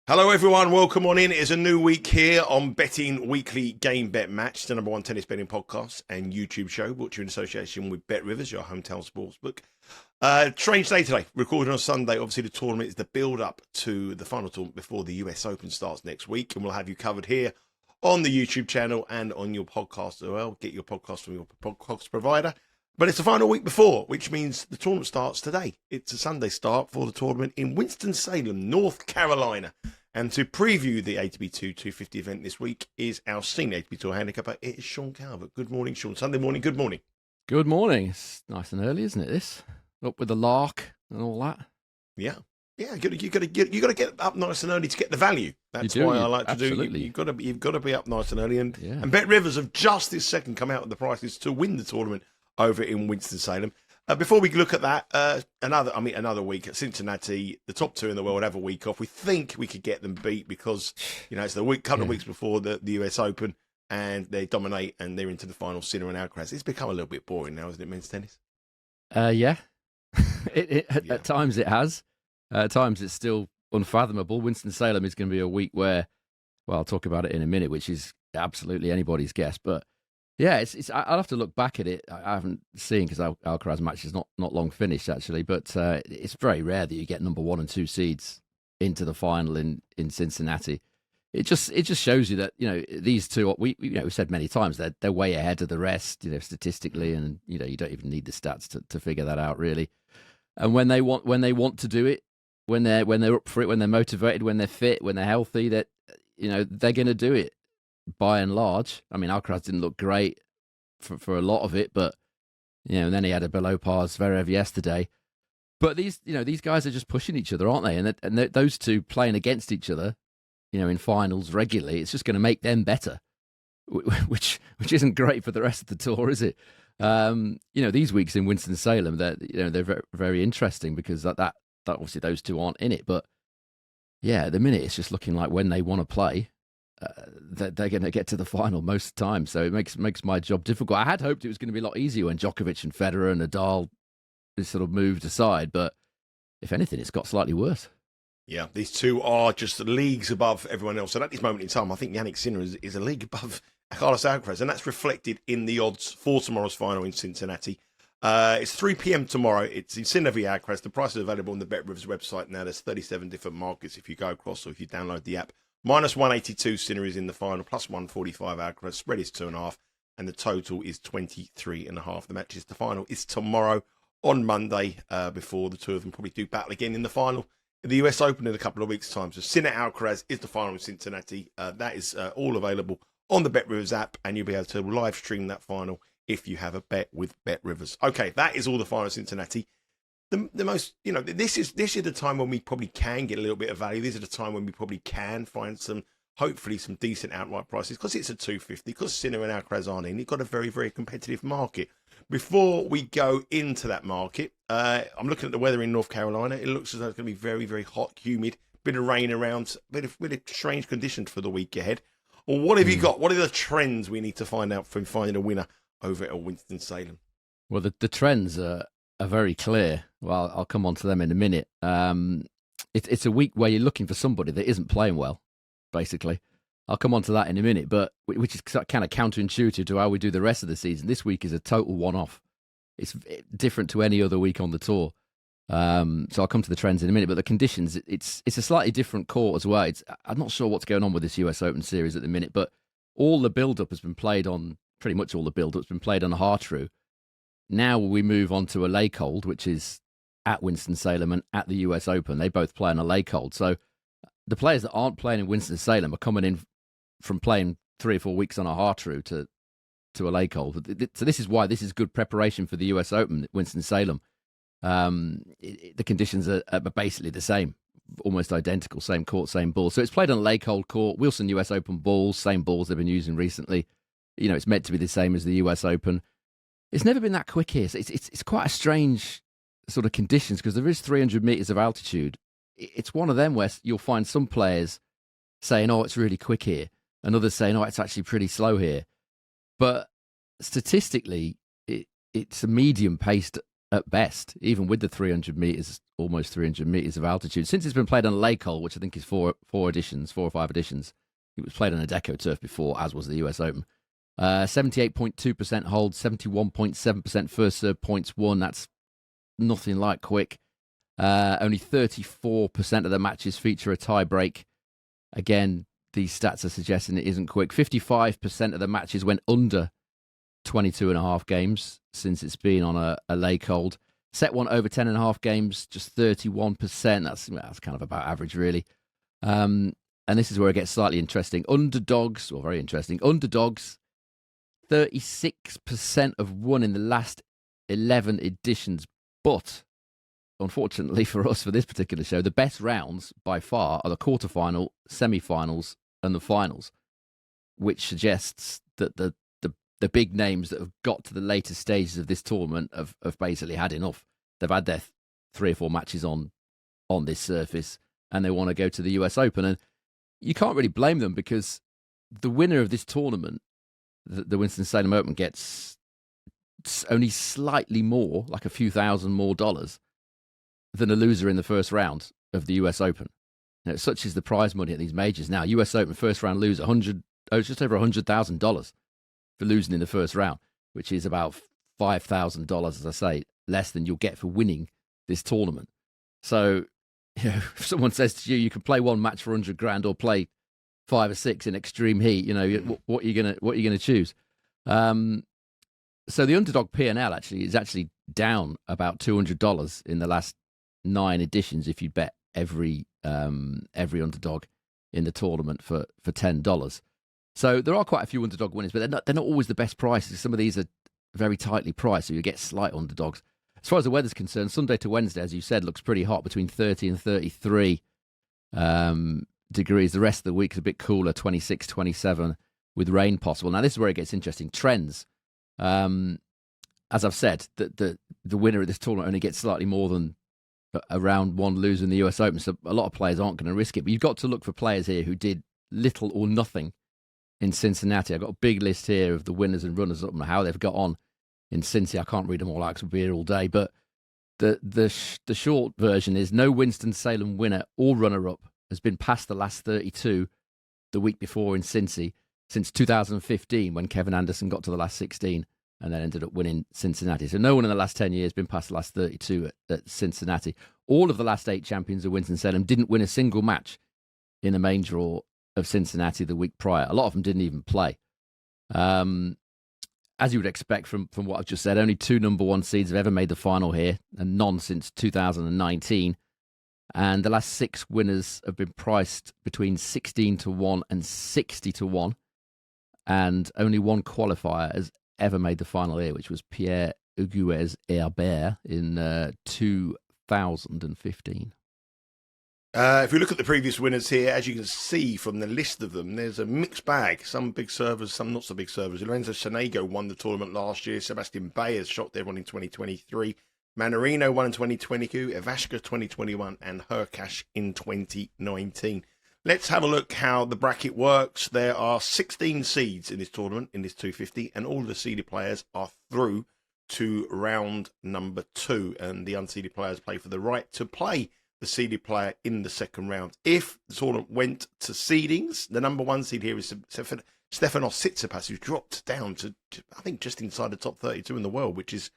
Hello everyone, welcome on in. It is a new week here on Betting Weekly Game Bet Match, the number one tennis betting podcast and YouTube show, brought to you in association with Bet Rivers, your hometown sportsbook. Strange day today, recording on Sunday. Obviously the tournament is the build-up to the final tournament before the US Open starts next week, and we'll have you covered here on the YouTube channel and on your podcast as well. Get your podcast from your podcast provider. But it's the final week before, which means the tournament starts today. It's a Sunday start for the tournament in Winston-Salem, North Carolina. And to preview the ATP 250 event this week is our senior ATP Tour handicapper. It is Sean Calvert. Good morning, Sean. Sunday morning, good morning. Good morning. It's nice and early, isn't it, this? Up with the lark and all that. Yeah. Yeah, you got to get up nice and early to get the value. That's why I like to absolutely. do. You've got to be up nice and early. And Bet Rivers have just this second come out with the prices to win the tournament over in Winston-Salem. Before we look at that, another week at Cincinnati. The top two in the world have a week off. We think we could get them beat because it's the couple of weeks before the US Open, and they dominate and they're into the final. Sinner and Alcaraz. It's become a little bit boring now, isn't it, men's tennis? Yeah. At times it has. At times it's still unfathomable. Winston-Salem is going to be a week where, well, I'll talk about it in a minute, which is absolutely anybody's guess, but. Yeah, I'll have to look back at it. I haven't seen because Alcaraz match is not long finished actually, but it's very rare that you get number 1 and 2 seeds into the final in Cincinnati. It just shows you that these two we've said many times they're way ahead of the rest statistically, and you don't even need the stats to figure that out really. And when they want to do it, when they're up for it, when they're motivated, when they're fit, when they're healthy, that they're going to do it. By and large, I mean, Alcaraz didn't look great for a lot of it, but and then he had a below par Zverev yesterday. But these guys are just pushing each other, aren't they? And those two playing against each other, in finals regularly, it's just going to make them better, which isn't great for the rest of the tour, is it? These weeks in Winston-Salem, they're very, very interesting because that obviously those two aren't in it, but yeah, at the minute it's just looking like when they want to play. They're going to get to the final most of the time, so it makes my job difficult. I had hoped it was going to be a lot easier when Djokovic and Federer and Nadal sort of moved aside, but if anything, it's got slightly worse. Yeah, these two are just leagues above everyone else. And at this moment in time, I think Jannik Sinner is a league above Carlos Alcaraz, and that's reflected in the odds for tomorrow's final in Cincinnati. It's 3 p.m. tomorrow. It's in Sinner v Alcaraz. The price is available on the Bet Rivers website now. There's 37 different markets if you go across or if you download the app. Minus 182 Sinner is in the final, plus 145 Alcaraz. Spread is 2.5, and the total is 23.5. The final is tomorrow on Monday, before the two of them probably do battle again in the final in the US Open in a couple of weeks' time. So Sinner Alcaraz is the final in Cincinnati. That is all available on the Bet Rivers app, and you'll be able to live stream that final if you have a bet with Bet Rivers. Okay, that is all the final in Cincinnati. The most, this is the time when we probably can get a little bit of value. These are the time when we probably can find hopefully some decent outright prices because it's a 250, because Sinner and Alcaraz aren't in. You've got a very, very competitive market. Before we go into that market, I'm looking at the weather in North Carolina. It looks as though it's going to be very, very hot, humid, bit of rain around, bit of strange conditions for the week ahead. Well, what have you got? What are the trends we need to find out from finding a winner over at Winston-Salem? Well, the trends are very clear. Well, I'll come on to them in a minute. It's a week where you're looking for somebody that isn't playing well, basically. I'll come on to that in a minute, but which is kind of counterintuitive to how we do the rest of the season. This week is a total one-off. It's different to any other week on the tour. So I'll come to the trends in a minute, but the conditions, it's a slightly different court as well. I'm not sure what's going on with this US Open series at the minute, but all the build-up has been played on, pretty much all the build-up has been played on a hard-true. Now we move on to a lake hold, which is at Winston-Salem and at the US Open. They both play on a lake hold. So the players that aren't playing in Winston-Salem are coming in from playing 3 or 4 weeks on a hard-true to a lake hold. So this is why this is good preparation for the US Open at Winston-Salem. The conditions are basically the same, almost identical, same court, same balls. So it's played on a lake hold court, Wilson US Open balls, same balls they've been using recently. It's meant to be the same as the US Open. It's never been that quick here. So it's quite a strange sort of conditions because there is 300 meters of altitude. It's one of them where you'll find some players saying, "Oh, it's really quick here," and others saying, "Oh, it's actually pretty slow here." But statistically, it's a medium-paced at best, even with the 300 meters, almost 300 meters of altitude. Since it's been played on a lake hole, which I think is four or 5 editions, it was played on a Deco turf before, as was the US Open. 78.2% hold, 71.7% first serve points won. That's nothing like quick. Only 34% of the matches feature a tie break. Again, these stats are suggesting it isn't quick. 55% of the matches went under 22.5 games since it's been on a lake hold. Set one over 10.5 games, just 31%. That's kind of about average, really. And this is where it gets slightly interesting. Underdogs, or very interesting, underdogs, 36% have won in the last 11 editions. But, unfortunately for us, for this particular show, the best rounds by far are the quarterfinal, semi-finals, and the finals, which suggests that the big names that have got to the later stages of this tournament have basically had enough. They've had their 3 or 4 matches on this surface, and they want to go to the US Open. And you can't really blame them, because the winner of this tournament, the Winston-Salem Open, gets only slightly more, like a few thousand more dollars, than a loser in the first round of the US Open. Such is the prize money at these majors now. US Open first round loser, just over $100,000 for losing in the first round, which is about $5,000, as I say, less than you'll get for winning this tournament. So, if someone says to you, you can play one match for $100,000 or play 5 or 6 in extreme heat, what are you gonna choose? So the underdog P&L is actually down about $200 in the last 9 editions if you bet every underdog in the tournament for $10. So there are quite a few underdog winners, but they're not always the best prices. Some of these are very tightly priced, so you get slight underdogs. As far as the weather's concerned, Sunday to Wednesday, as you said, looks pretty hot, between 30 and 33 degrees. The rest of the week is a bit cooler, 26, 27, with rain possible. Now, this is where it gets interesting. Trends. As I've said, the winner of this tournament only gets slightly more than a round one loser in the US Open, so a lot of players aren't going to risk it. But you've got to look for players here who did little or nothing in Cincinnati. I've got a big list here of the winners and runners-up and how they've got on in Cincy. I can't read them all out because we'll be here all day. But the short version is no Winston-Salem winner or runner-up has been past the last 32 the week before in Cincy since 2015, when Kevin Anderson got to the last 16 and then ended up winning Cincinnati. So no one in the last 10 years has been past the last 32 at Cincinnati. All of the last 8 champions of Winston-Salem didn't win a single match in the main draw of Cincinnati the week prior. A lot of them didn't even play. As you would expect from what I've just said, only 2 number 1 seeds have ever made the final here, and none since 2019. And the last 6 winners have been priced between 16-1 and 60-1. And only 1 qualifier has ever made the final here, which was Pierre Hugues Herbert in 2015. If we look at the previous winners here, as you can see from the list of them, there's a mixed bag. Some big servers, some not so big servers. Lorenzo Sonego won the tournament last year. Sebastian Baez shocked everyone in 2023. Manarino won in 2022. Ivashka 2021. And Hurkacz in 2019. Let's have a look how the bracket works. There are 16 seeds in this tournament, in this 250, and all the seeded players are through to round number 2. And the unseeded players play for the right to play the seeded player in the second round. If the tournament went to seedings, the number 1 seed here is Stefanos Tsitsipas, who's dropped down to, I think, just inside the top 32 in the world, which is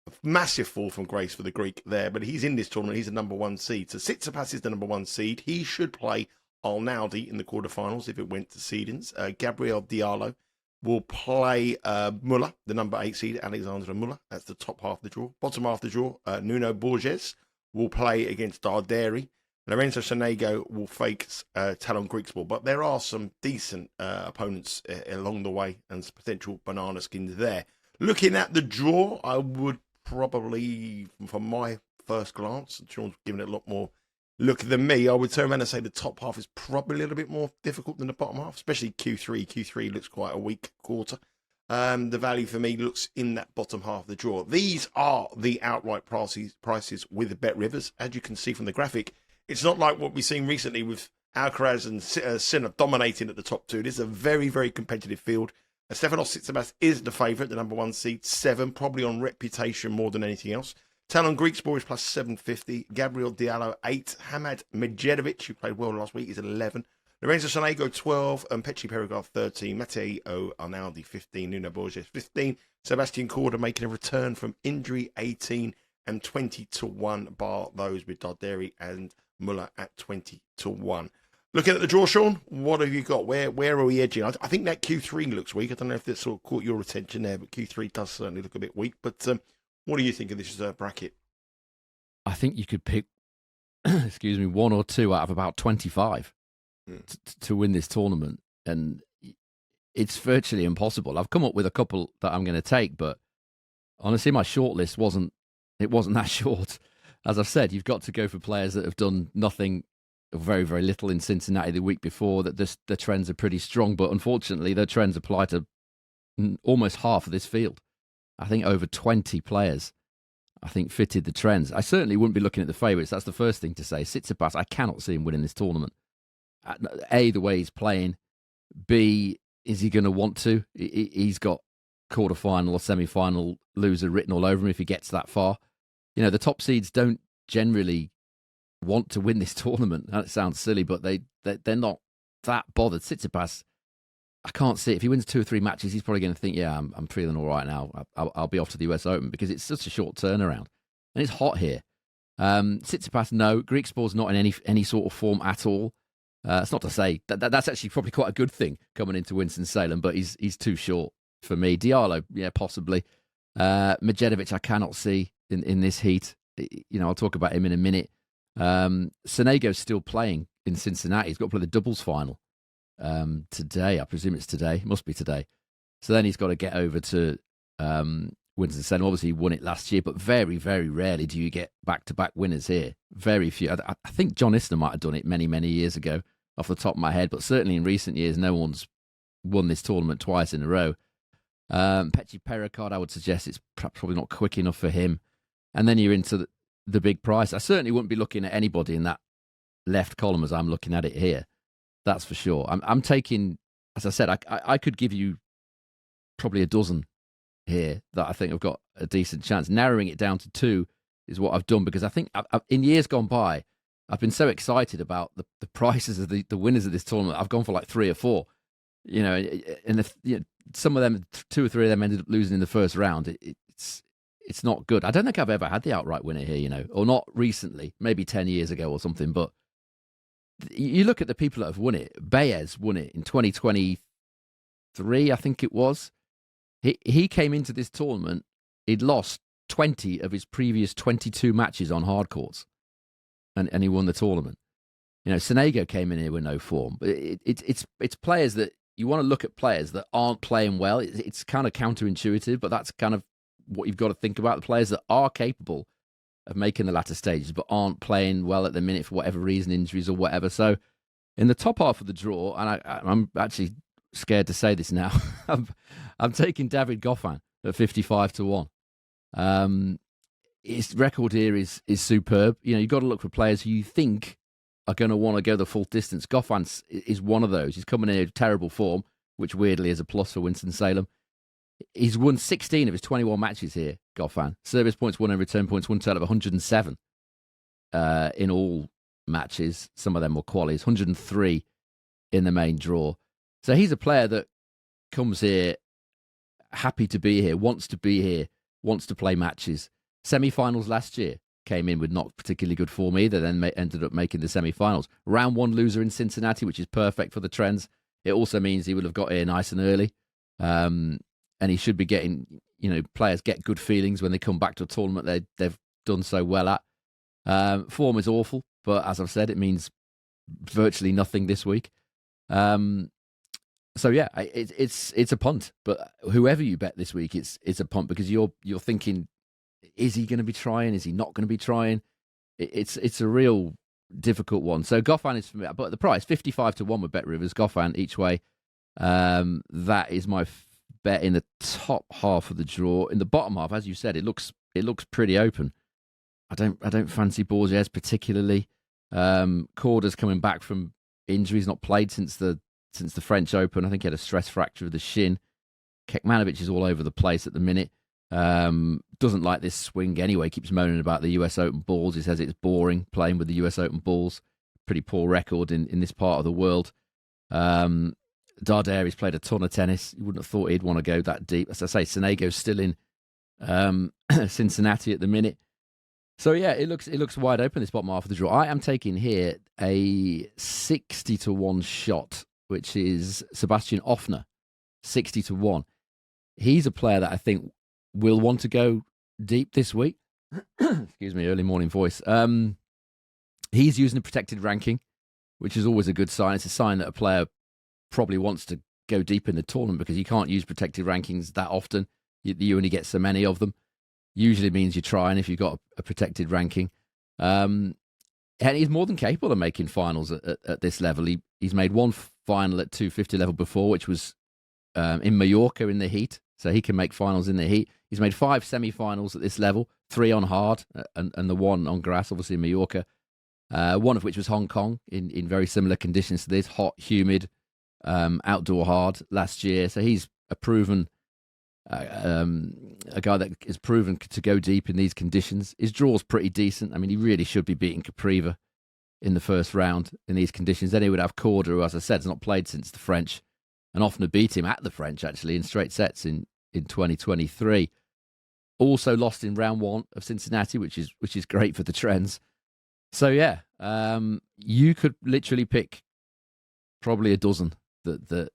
a massive fall from grace for the Greek there. But he's in this tournament. He's the number 1 seed. So Tsitsipas is the number 1 seed. He should play Arnaldi in the quarterfinals if it went to seedings. Gabriel Diallo will play Muller, the number 8 seed, Alexandra Muller. That's the top half of the draw. Bottom half of the draw, Nuno Borges will play against Darderi. Lorenzo Sonego will face Talon Griekspoor. But there are some decent opponents along the way and some potential banana skins there. Looking at the draw, I would probably, from my first glance, Sean's given it a lot more look than me, I would turn around and say the top half is probably a little bit more difficult than the bottom half, especially Q3. Q3 looks quite a weak quarter. The value for me looks in that bottom half of the draw. These are the outright prices with Bet Rivers. As you can see from the graphic, it's not like what we've seen recently with Alcaraz and Sinner dominating at the top 2. This is a very, very competitive field. Stefanos Tsitsipas is the favourite, the number 1 seed, 7, probably on reputation more than anything else. Talon Greek Sport is plus 750. Gabriel Diallo 8. Hamad Medjedovic, who played well last week, is 11. Lorenzo Sonego 12 and Petri Perigard 13. Matteo Arnaldi 15. Nuno Borges 15. Sebastian Corda making a return from injury 18 and 20-1. Bar those with Darderi and Muller at 20-1. Looking at the draw, Sean, what have you got? Where are we edging? I think that Q3 looks weak. I don't know if that sort of caught your attention there, but Q3 does certainly look a bit weak. But what do you think of this bracket? I think you could pick, excuse me, 1 or 2 out of about 25 to win this tournament. And it's virtually impossible. I've come up with a couple that I'm going to take, but honestly, my shortlist wasn't that short. As I've said, you've got to go for players that have done nothing, very, very little in Cincinnati the week before, that the trends are pretty strong. But unfortunately, the trends apply to almost half of this field. I think over 20 players, I think, fitted the trends. I certainly wouldn't be looking at the favourites. That's the first thing to say. Tsitsipas, I cannot see him winning this tournament. A, the way he's playing. B, is he going to want to? He's got quarter-final or semi-final loser written all over him if he gets that far. You know, the top seeds don't generally want to win this tournament. That sounds silly, but they're not that bothered. Tsitsipas, I can't see it. If he wins 2 or 3 matches, he's probably going to think, yeah, I'm feeling all right now. I'll be off to the US Open, because it's such a short turnaround. And it's hot here. Tsitsipas, no. Greek Sport's not in any sort of form at all. It's not to say that's actually probably quite a good thing coming into Winston-Salem, but he's too short for me. Diallo, yeah, possibly. Medjedovic, I cannot see in this heat. You know, I'll talk about him in a minute. Sonego's still playing in Cincinnati. He's got to play the doubles final today. I presume it's today. It must be today. So then he's got to get over to Winston-Salem. Obviously, he won it last year, but very, very rarely do you get back-to-back winners here. Very few. I think John Isner might have done it many, many years ago, off the top of my head, but certainly in recent years, no one's won this tournament twice in a row. Petri Pericard, I would suggest it's probably not quick enough for him. And then you're into the big price. I certainly wouldn't be looking at anybody in that left column as I'm looking at it here. That's for sure. I'm taking, as I said, I could give you probably a dozen here that I think have got a decent chance. Narrowing it down to 2 is what I've done, because I think in years gone by, I've been so excited about the prices of the winners of this tournament. I've gone for like 3 or 4, you know, and some of them, 2 or 3 of them ended up losing in the first round. It's not good. I don't think I've ever had the outright winner here, you know, or not recently, maybe 10 years ago or something. But you look at the people that have won it. Baez won it in 2023, I think it was. He came into this tournament, he'd lost 20 of his previous 22 matches on hard courts, and he won the tournament. You know, Sonego came in here with no form. But it's players that you want to look at, players that aren't playing well. It's kind of counterintuitive, but that's kind of what you've got to think about. The players that are capable of making the latter stages, but aren't playing well at the minute for whatever reason, injuries or whatever. So in the top half of the draw, and I'm actually scared to say this now, I'm taking David Goffin at 55-1. His record here is superb. You know, you've got to look for players who you think are going to want to go the full distance. Goffin is one of those. He's coming in terrible form, which weirdly is a plus for Winston-Salem. He's won 16 of his 21 matches here, Goffin. Service points won and return points won, total of 107 in all matches. Some of them were qualies, 103 in the main draw. So he's a player that comes here happy to be here, wants to be here, wants to play matches. Semi-finals last year, came in with not particularly good form either, then ended up making the semi-finals. Round 1 loser in Cincinnati, which is perfect for the trends. It also means he would have got here nice and early. And he should be getting, you know, players get good feelings when they come back to a tournament they've done so well at. Form is awful, but as I've said, it means virtually nothing this week. So yeah, it's a punt. But whoever you bet this week, it's a punt, because you're thinking, is he going to be trying? Is he not going to be trying? It's a real difficult one. So Goffin is for me, but the price 55-1 with Bet Rivers. Goffin each way. That is my bet in the top half of the draw. In the bottom half, as you said, it looks pretty open. I don't fancy Borges particularly. Corda's coming back from injury. He's not played since the French Open. I think he had a stress fracture of the shin. Kekmanovic is all over the place at the minute. Doesn't like this swing anyway. Keeps moaning about the US Open balls. He says it's boring playing with the US Open balls. Pretty poor record in this part of the world. Darder, he's played a ton of tennis. You wouldn't have thought he'd want to go that deep. As I say, Sonego's still in Cincinnati at the minute. So yeah, it looks wide open, this bottom half of the draw. I am taking here a 60-1 shot, which is Sebastian Offner, 60-1. He's a player that I think will want to go deep this week. Excuse me, early morning voice. He's using a protected ranking, which is always a good sign. It's a sign that a player probably wants to go deep in the tournament, because you can't use protected rankings that often. You only get so many of them. Usually means you're trying if you've got a protected ranking. And he's more than capable of making finals at this level. He's made one final at 250 level before, which was in Mallorca in the heat. So he can make finals in the heat. He's made 5 semi-finals at this level, 3 on hard and the 1 on grass, obviously in Mallorca. One of which was Hong Kong in very similar conditions to this, hot, humid, outdoor hard last year. So he's a proven, a guy that is proven to go deep in these conditions. His draw's pretty decent. I mean, he really should be beating Capriva in the first round in these conditions. Then he would have Korda, who, as I said, has not played since the French, and often beat him at the French, actually, in straight sets in 2023. Also lost in round 1 of Cincinnati, which is great for the trends. So yeah, you could literally pick probably a dozen that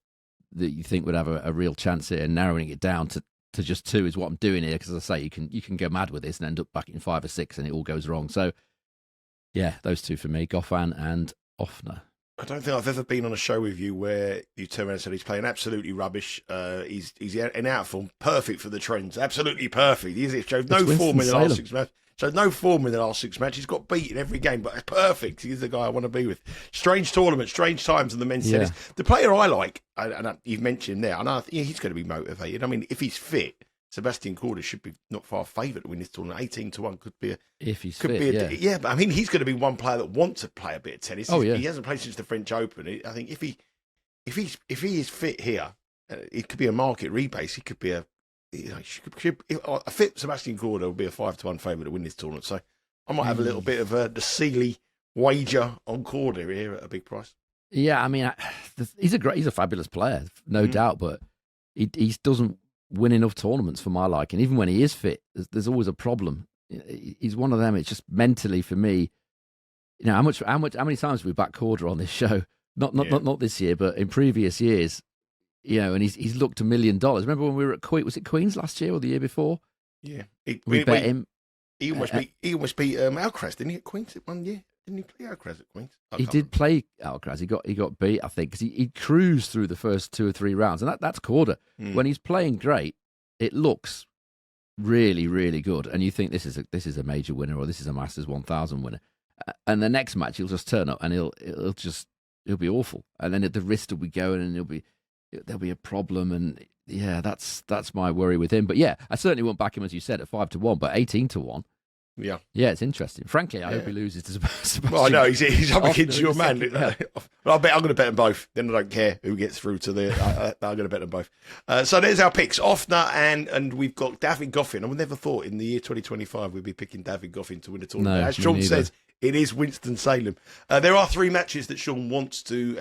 you think would have a real chance here, and narrowing it down to just 2 is what I'm doing here, because as I say, you can go mad with this and end up back in 5 or 6 and it all goes wrong. So yeah, those 2 for me, Goffin and Offner. I don't think I've ever been on a show with you where you turn around and said he's playing absolutely rubbish. He's in out form, perfect for the trends, absolutely perfect. He's showed no form in the last 6 matches. So no form in the last 6 matches. He's got beaten every game, but perfect. He's the guy I want to be with. Strange tournament, strange times in the men's tennis. The player I like, and you've mentioned there, and I think he's going to be motivated. I mean, if he's fit, Sebastian Korda should be not far favoured to win this tournament. 18-1 could be if he's fit. Yeah, but I mean, he's going to be one player that wants to play a bit of tennis. Oh, yeah. He hasn't played since the French Open. I think if he is fit here, it could be a market rebase. He could be a fit Sebastian Korda would be a 5-1 favourite to win this tournament. So I might have a little bit of the Seeley wager on Korda here at a big price. Yeah, I mean, he's a fabulous player, no doubt, but he doesn't win enough tournaments for my liking. Even when he is fit, there's always a problem. He's one of them. It's just mentally for me. You know, how many times have we backed Korda on this show? Not this year, but in previous years. You know, and he's looked $1 million. Remember when we were at Queens last year or the year before? Yeah, we bet him. He almost beat Alcaraz, didn't he, at Queens 1 year? Didn't he play Alcaraz at Queens? He did play Alcaraz. He got beat, I think, because he cruised through the first 2 or 3 rounds, and that's Korda. When he's playing great, it looks really, really good, and you think this is a major winner, or this is a Masters 1000 winner, and the next match he'll just turn up and he'll be awful, and then the wrist will be going, and there'll be a problem, and yeah, that's my worry with him. But yeah, I certainly won't back him, as you said, at 5-1, but 18-1. Yeah, it's interesting. Frankly, I hope he loses to Sebastian. Well, I know he's up against your man. Well, I'm going to bet them both. Then I don't care who gets through to the. I'm going to bet them both. So there's our picks. Offner and we've got David Goffin. I would never thought in the year 2025 we'd be picking David Goffin to win the tournament. No, as Sean says, it is Winston-Salem. There are 3 matches that Sean wants to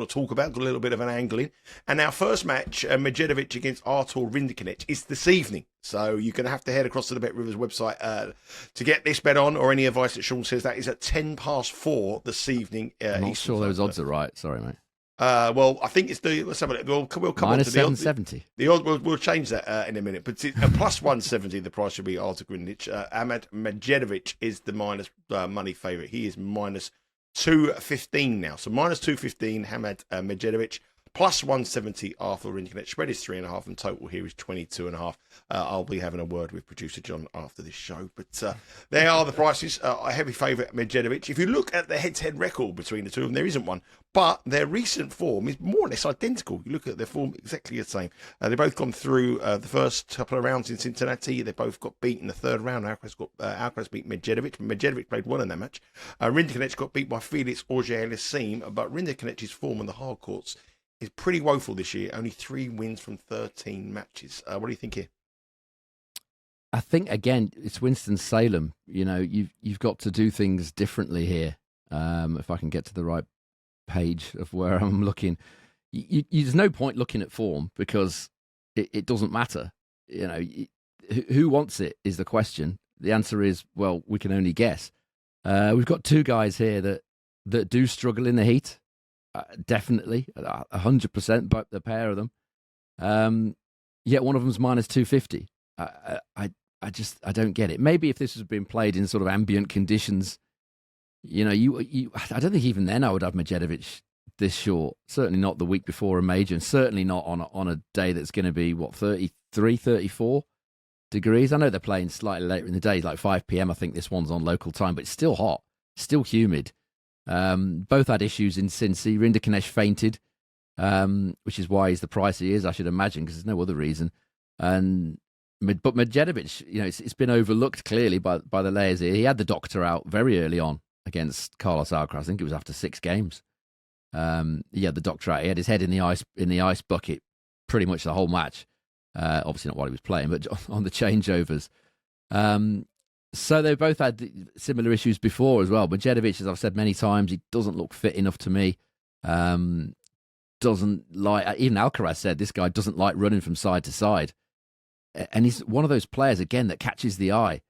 talk about, got a little bit of an angle in. And our first match, Medjedovic against Artur Rinderknech, is this evening. So you're going to have to head across to the Bet Rivers website to get this bet on, or any advice that Sean says. That is at 4:10 this evening. I'm not sure those odds are right. Sorry, mate. Well, I think it's let's have a look. We'll come on to the odds. -770. The odds, we'll change that in a minute. But plus 170, the price should be Artur Rinderknech. Hamad Medjedovic is the minus money favourite. He is minus 215 now. So minus 215, Hamad Medjedovic. Plus 170, Artur Rinderknech. Spread is 3.5, and total here is 22.5. I'll be having a word with producer John after this show. But there are the prices. A heavy favourite, Medjedovic. If you look at the head-to-head record between the two of them, there isn't one. But their recent form is more or less identical. You look at their form, exactly the same. They've both gone through the first couple of rounds in Cincinnati. They both got beat in the third round. Alcaraz beat Medjedovic. Medjedovic played well in that match. Rinderknech got beat by Felix Auger-Aliassime. But Rinderknech's form on the hard courts is pretty woeful this year. Only 3 wins from 13 matches. What do you think here? I think again, it's Winston-Salem. You've got to do things differently here. If I can get to the right page of where I'm looking, there's no point looking at form because it doesn't matter. Who wants it is the question. The answer is, well, we can only guess. We've got two guys here that do struggle in the heat, definitely, 100%, but the pair of them. Yet one of them's minus 250. I don't get it. Maybe if this was being played in sort of ambient conditions, I don't think even then I would have Medjedovic this short. Certainly not the week before a major, and certainly not on a day that's going to be 33, 34 degrees. I know they're playing slightly later in the day, like 5 p.m. I think this one's on local time, but it's still hot, still humid. Both had issues in Cincy. Rinderknech fainted, which is why he's the price he is, I should imagine, because there's no other reason. But Medjedovic, it's been overlooked clearly by the layers here. He had the doctor out very early on against Carlos Alcaraz. I think it was after 6 games. He had the doctor out. He had his head in the ice bucket pretty much the whole match. Obviously not while he was playing, but on the changeovers. So they both had similar issues before as well. Medjedovic, as I've said many times, he doesn't look fit enough to me. Doesn't like, even Alcaraz said, this guy doesn't like running from side to side. And he's one of those players, again, that catches the eye.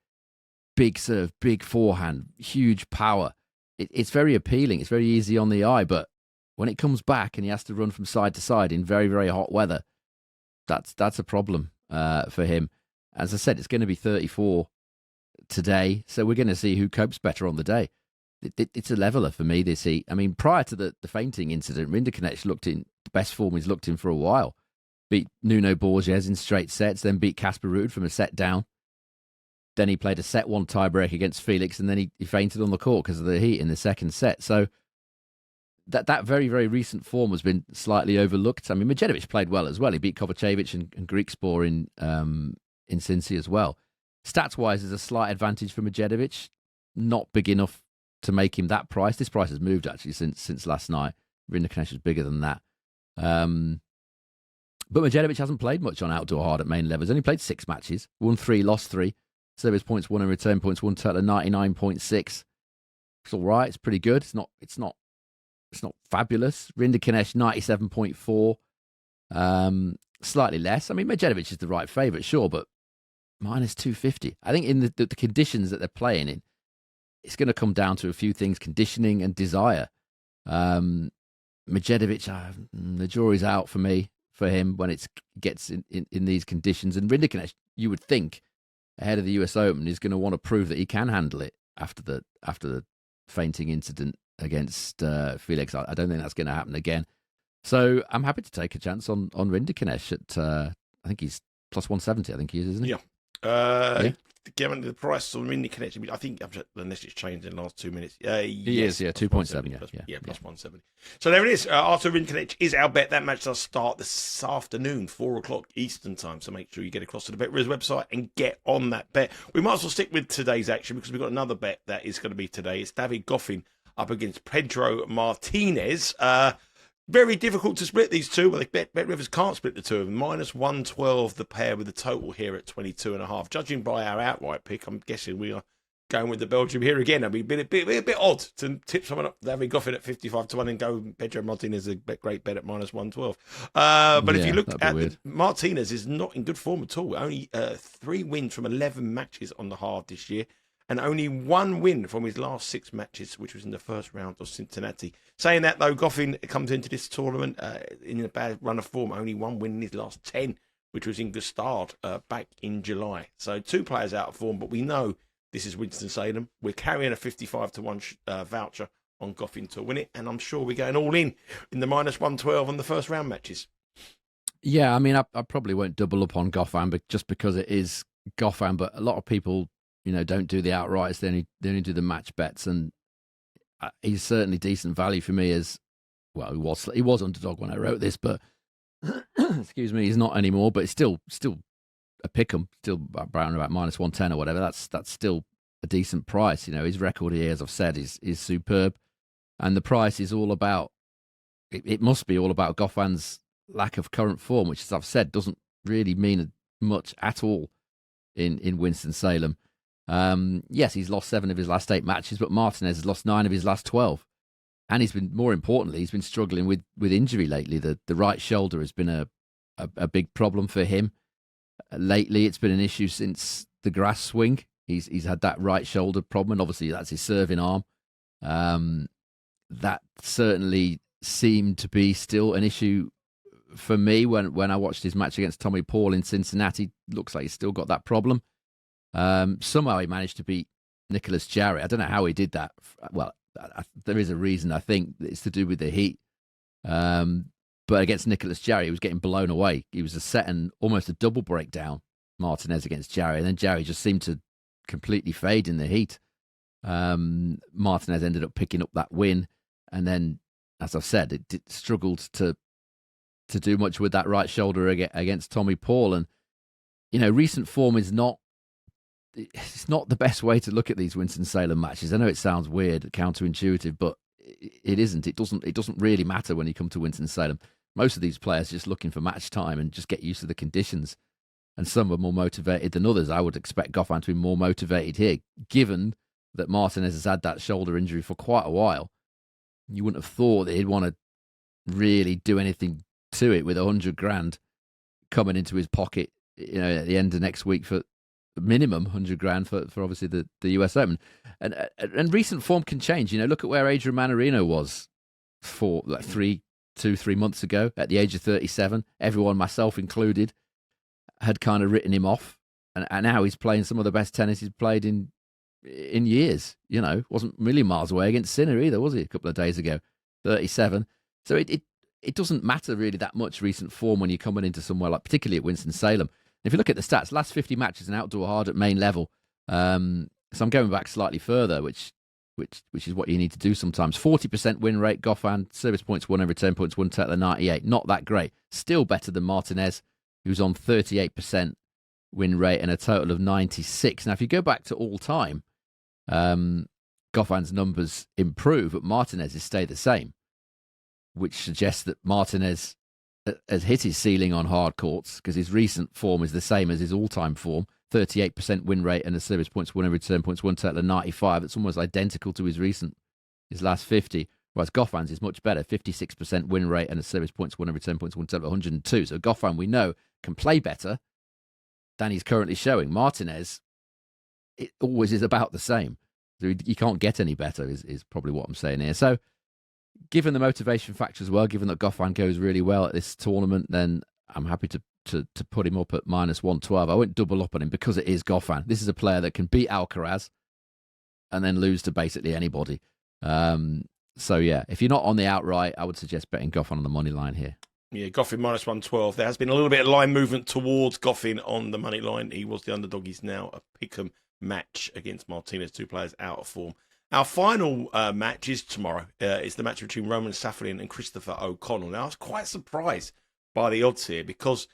Big serve, big forehand, huge power. It's very appealing. It's very easy on the eye. But when it comes back and he has to run from side to side in very, very hot weather, that's a problem for him. As I said, it's going to be 34 today. So we're going to see who copes better on the day. It's a leveler for me, this heat. I mean, prior to the fainting incident, Rinderknech looked in the best form he's looked in for a while. Beat Nuno Borges in straight sets, then beat Casper Ruud from a set down. Then he played a set 1 tiebreak against Felix, and then he fainted on the court because of the heat in the second set. So that very, very recent form has been slightly overlooked. I mean, Medjedovic played well as well. He beat Kovacevic and Griekspoor in Cincy as well. Stats-wise, there's a slight advantage for Medjedovic. Not big enough to make him that price. This price has moved, actually, since last night. Rinderknech is bigger than that. But Medjedovic hasn't played much on outdoor hard at main levels. Only played 6 matches, won 3, lost 3. Service points won and return points won, total of 99.6. It's all right. It's pretty good. It's not fabulous. Rinderknech 97.4. Slightly less. I mean, Medjedovic is the right favourite, sure, but minus 250. I think in the conditions that they're playing in, it's going to come down to a few things: conditioning and desire. Medjedovic, the jury's out for me. For him when it gets in these conditions. And Rinderknech, you would think, ahead of the US Open, is going to want to prove that he can handle it after the fainting incident against Felix. I don't think that's going to happen again. So I'm happy to take a chance on Rinderknech at, I think he's plus 170, I think he is, isn't he? Yeah. Given the price on Rinderknech, I think, unless it's changed in the last 2 minutes. He is, 2.7, yeah. Plus 170. So there it is. Artur Rinderknech is our bet. That match does start this afternoon, 4 o'clock Eastern time. So make sure you get across to the BetRiz website and get on that bet. We might as well stick with today's action because we've got another bet that is going to be today. It's David Goffin up against Pedro Martinez. Very difficult to split these two, but Bet Rivers can't split the two of them. Minus 112 the pair with the total here at 22.5. Judging by our outright pick, I'm guessing we are going with the Belgium here again. I mean, it'd be a bit odd to tip someone up, David Goffin at 55-1 and go Pedro Martinez, a great bet at minus 112. But if you look at Martinez is not in good form at all. Only 3 wins from 11 matches on the hard this year, and only 1 win from his last 6 matches, which was in the first round of Cincinnati. Saying that, though, Goffin comes into this tournament in a bad run of form. Only 1 win in his last 10, which was in Gstaad back in July. So 2 players out of form, but we know this is Winston-Salem. We're carrying a 55-1 voucher on Goffin to win it, and I'm sure we're going all in the minus 112 on the first round matches. Yeah, I mean, I probably won't double up on Goffin, but just because it is Goffin, but a lot of people, don't do the outrights. They only do the match bets, and he's certainly decent value for me as well. He was underdog when I wrote this, but excuse me, he's not anymore. But it's still a pick'em, still around about minus 110 or whatever. That's still a decent price. His record here, as I've said, is superb, and the price is all about. It must be all about Goffin's lack of current form, which, as I've said, doesn't really mean much at all in Winston-Salem. Yes, he's lost 7 of his last 8 matches, but Martinez has lost 9 of his last 12. And he's been, more importantly, he's been struggling with injury lately. The right shoulder has been a big problem for him. Lately, it's been an issue since the grass swing. He's had that right shoulder problem, and obviously that's his serving arm. That certainly seemed to be still an issue for me when I watched his match against Tommy Paul in Cincinnati. Looks like he's still got that problem. Somehow he managed to beat Nicholas Jarry. I don't know how he did that. Well, there is a reason. I think it's to do with the heat. But against Nicholas Jarry, he was getting blown away. He was a set and almost a double breakdown, Martinez against Jarry. And then Jarry just seemed to completely fade in the heat. Martinez ended up picking up that win. And then, as I've said, it struggled to do much with that right shoulder against Tommy Paul. And, recent form is not the best way to look at these Winston-Salem matches. I know it sounds weird, counterintuitive, but it isn't. It doesn't really matter when you come to Winston-Salem. Most of these players are just looking for match time and just get used to the conditions. And some are more motivated than others. I would expect Goffin to be more motivated here, given that Martinez has had that shoulder injury for quite a while. You wouldn't have thought that he'd want to really do anything to it with $100,000 coming into his pocket, at the end of next week for minimum $100,000 for obviously the US Open. And recent form can change. Look at where Adrian Manarino was for like 3 months ago at the age of 37. Everyone, myself included, had kind of written him off. And now he's playing some of the best tennis he's played in years. Wasn't a million miles away against Sinner either, was he, a couple of days ago? 37. So it doesn't matter really that much recent form when you're coming into somewhere like, particularly at Winston-Salem. If you look at the stats, last 50 matches in outdoor hard at main level. So I'm going back slightly further, which is what you need to do sometimes. 40% win rate, Goffin, service points won over 10 points, 1 total of 98. Not that great. Still better than Martinez, who's on 38% win rate and a total of 96. Now, if you go back to all time, Goffin's numbers improve, but Martinez's stay the same, which suggests that Martinez has hit his ceiling on hard courts because his recent form is the same as his all-time form. 38% win rate and a service points won and return points, 1 total of 95. It's almost identical to his last 50. Whereas Goffin's is much better, 56% win rate and a service points won and return points, 1 total of 102. So Goffin, we know, can play better than he's currently showing. Martinez, it always is about the same. So you can't get any better is probably what I'm saying here. So given the motivation factor as well, given that Goffin goes really well at this tournament, then I'm happy to put him up at minus 112. I won't double up on him because it is Goffin. This is a player that can beat Alcaraz and then lose to basically anybody. So yeah, if you're not on the outright, I would suggest betting Goffin on the money line here. Yeah, Goffin minus 112. There has been a little bit of line movement towards Goffin on the money line. He was the underdog. He's now a pick'em match against Martinez, 2 players out of form. Our final match is tomorrow. It's the match between Roman Safiullin and Christopher O'Connell. Now, I was quite surprised by the odds here because,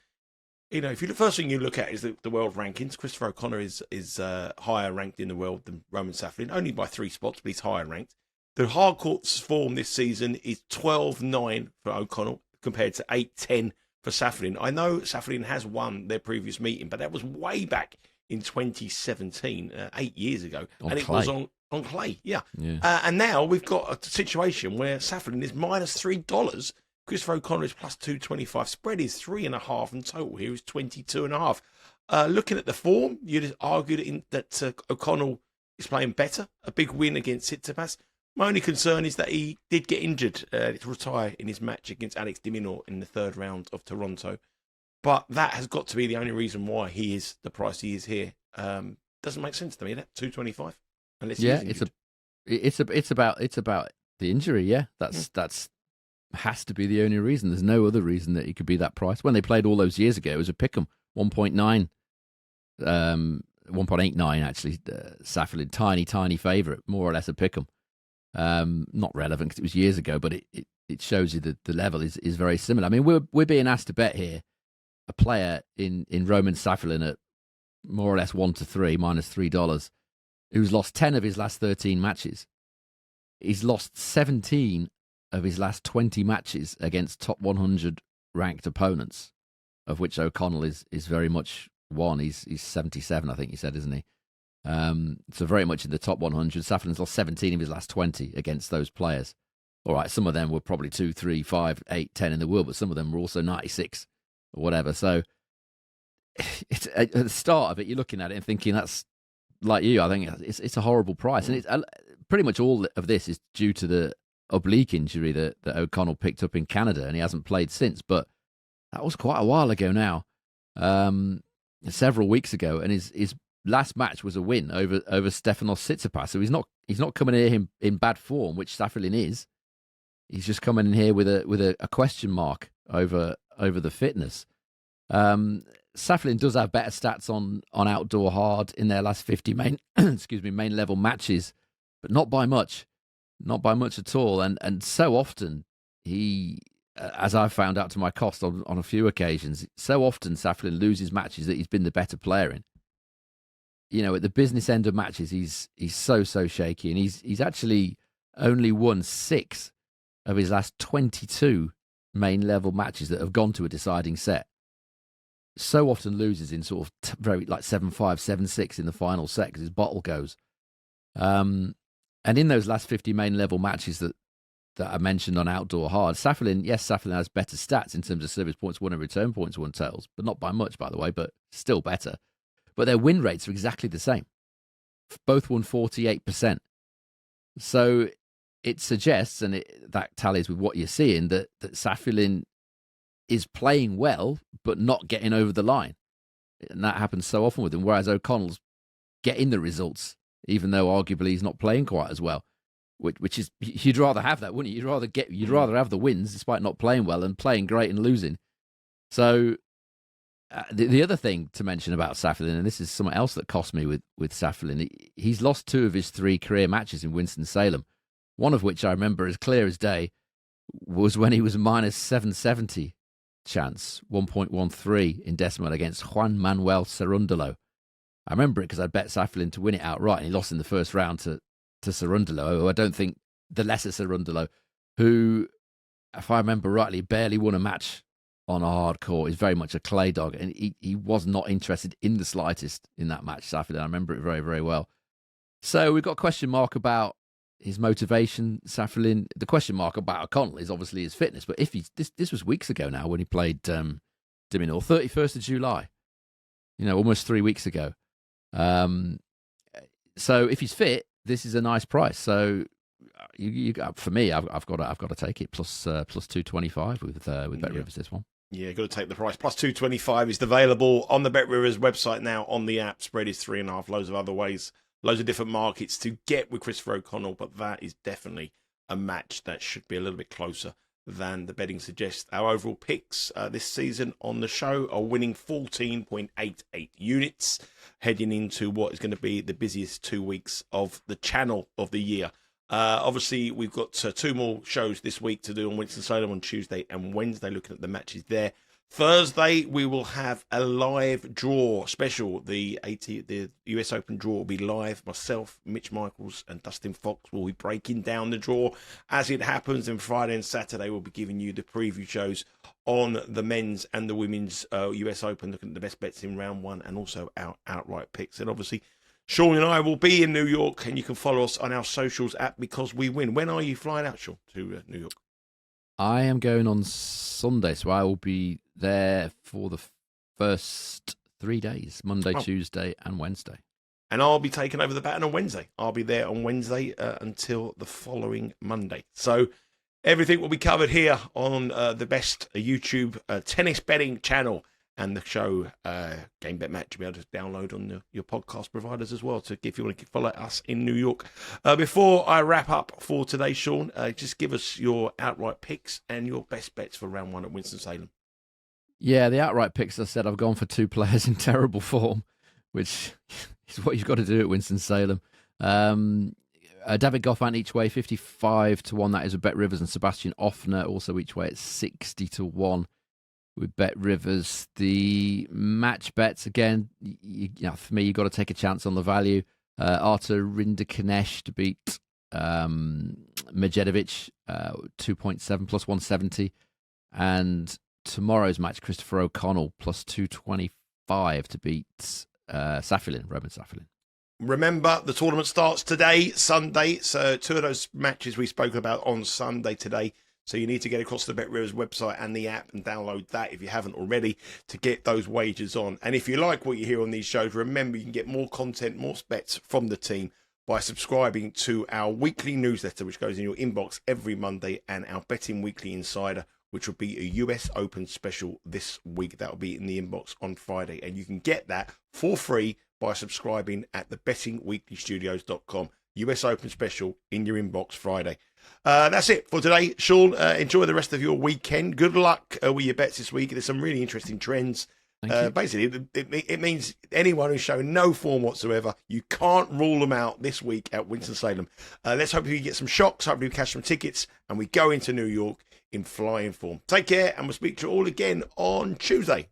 if the first thing you look at is the world rankings, Christopher O'Connell is higher ranked in the world than Roman Safiullin, only by 3 spots, but he's higher ranked. The hard courts form this season is 12-9 for O'Connell compared to 8-10 for Safiullin. I know Safiullin has won their previous meeting, but that was way back in 2017, 8 years ago. And it was on clay, yeah. And now we've got a situation where Safiullin is minus $3. Christopher O'Connell is plus 225. Spread is 3.5, and total here is 22.5. Looking at the form, you'd argue that O'Connell is playing better. A big win against Tsitsipas. My only concern is that he did get injured to retire in his match against Alex de Minaur in the 3rd round of Toronto. But that has got to be the only reason why he is the price he is here. Doesn't make sense to me, that 225. It's about the injury. Yeah, that's has to be the only reason. There's no other reason that he could be that price. When they played all those years ago, it was a pick'em, 1.9, 1.89 actually. Safiullin, tiny favourite, more or less a pick'em. Not relevant because it was years ago, but it shows you that the level is very similar. I mean, we're being asked to bet here a player in Roman Safiullin at more or less 1-3, minus $3, who's lost 10 of his last 13 matches. He's lost 17 of his last 20 matches against top 100 ranked opponents, of which O'Connell is very much won. He's 77, I think you said, isn't he? So very much in the top 100. Safiyullin's lost 17 of his last 20 against those players. All right, some of them were probably 2, 3, 5, 8, 10 in the world, but some of them were also 96 or whatever. So it's at the start of it, you're looking at it and thinking that's like you. I think it's a horrible price, and it's pretty much all of this is due to the oblique injury that O'Connell picked up in Canada, and he hasn't played since. But that was quite a while ago now, several weeks ago, and his last match was a win over Stefanos Tsitsipas. So he's not coming here in bad form, which Safiullin is. He's just coming in here with a question mark over the fitness. Safiullin does have better stats on outdoor hard in their last 50 main main level matches, but not by much at all. And so often he, as I've found out to my cost on a few occasions, so often Safiullin loses matches that he's been the better player in. You know, at the business end of matches, he's so shaky, and he's actually only won 6 of his last 22 main level matches that have gone to a deciding set. So often loses in sort of very like 7-5, 7-6 in the final set because his bottle goes. And in those last 50 main level matches that I mentioned on outdoor hard, Safiullin has better stats in terms of service points won and return points won totals, but not by much, by the way, but still better. But their win rates are exactly the same. Both won 48%. So it suggests, and that tallies with what you're seeing, that Safiullin is playing well, but not getting over the line. And that happens so often with him, whereas O'Connell's getting the results, even though arguably he's not playing quite as well. Which is, you'd rather have that, wouldn't you? You'd rather have the wins despite not playing well and playing great and losing. So the other thing to mention about Safiullin, and this is something else that cost me with Safiullin, he's lost 2 of his 3 career matches in Winston-Salem. One of which I remember as clear as day was when he was minus 770 chance, 1.13 in decimal against Juan Manuel Cerundolo. I remember it because I bet Safiullin to win it outright, and he lost in the first round to Cerundolo, who I don't think, the lesser Cerundolo, who, if I remember rightly, barely won a match on a hard court. He's very much a clay dog, and he was not interested in the slightest in that match, Safiullin. I remember it very, very well. So we've got a question mark about his motivation, Safiullin. The question mark about O'Connell is obviously his fitness. But if this was weeks ago now when he played Diminor, 31st of July, almost 3 weeks ago. So if he's fit, this is a nice price. So you for me, I've got to take it plus 225 with BetRivers this one. Yeah, got to take the price. Plus 225 is available on the BetRivers website now, on the app. Spread is 3.5. Loads of other ways. Loads of different markets to get with Christopher O'Connell, but that is definitely a match that should be a little bit closer than the betting suggests. Our overall picks this season on the show are winning 14.88 units, heading into what is going to be the busiest 2 weeks of the channel of the year. Obviously, we've got 2 more shows this week to do on Winston-Salem on Tuesday and Wednesday, looking at the matches there. Thursday, we will have a live draw special. The US Open draw will be live. Myself, Mitch Michaels, and Dustin Fox will be breaking down the draw as it happens. And Friday and Saturday, we'll be giving you the preview shows on the men's and the women's US Open, looking at the best bets in round 1 and also our outright picks. And obviously, Sean and I will be in New York, and you can follow us on our socials at Because We Win. When are you flying out, Sean, to New York? I am going on Sunday, so I will be there for the first 3 days, Monday, Tuesday, and Wednesday. And I'll be taking over the baton on Wednesday. I'll be there on Wednesday until the following Monday. So everything will be covered here on the best YouTube tennis betting channel, and the show Game Bet Match you'll be able to download on your podcast providers as well, to if you want to follow us in New York. Before I wrap up for today, Sean, just give us your outright picks and your best bets for round 1 at Winston-Salem. Yeah, the outright picks, I said, I've gone for 2 players in terrible form, which is what you've got to do at Winston-Salem. David Goffin each way, 55-1. That is with BetRivers, and Sebastian Offner also each way at 60-1. With BetRivers. The match bets, again, for me, you've got to take a chance on the value. Artur Rinderknech to beat Medjedovic, 2.7 plus 170. And tomorrow's match, Christopher O'Connell, plus 225. 5 to beat Safiullin, Roman Safiullin. Remember, the tournament starts today, Sunday. So 2 of those matches we spoke about on Sunday today. So you need to get across the BetRivers website and the app and download that if you haven't already to get those wagers on. And if you like what you hear on these shows, remember you can get more content, more bets from the team by subscribing to our weekly newsletter, which goes in your inbox every Monday, and our Betting Weekly Insider, which will be a US Open special this week. That will be in the inbox on Friday. And you can get that for free by subscribing at thebettingweeklystudios.com. US Open special in your inbox Friday. That's it for today. Sean, enjoy the rest of your weekend. Good luck with your bets this week. There's some really interesting trends. Basically, it means anyone who's showing no form whatsoever, you can't rule them out this week at Winston-Salem. Let's hope we get some shocks, hopefully we cash some tickets, and we go into New York in flying form. Take care, and we'll speak to you all again on Tuesday.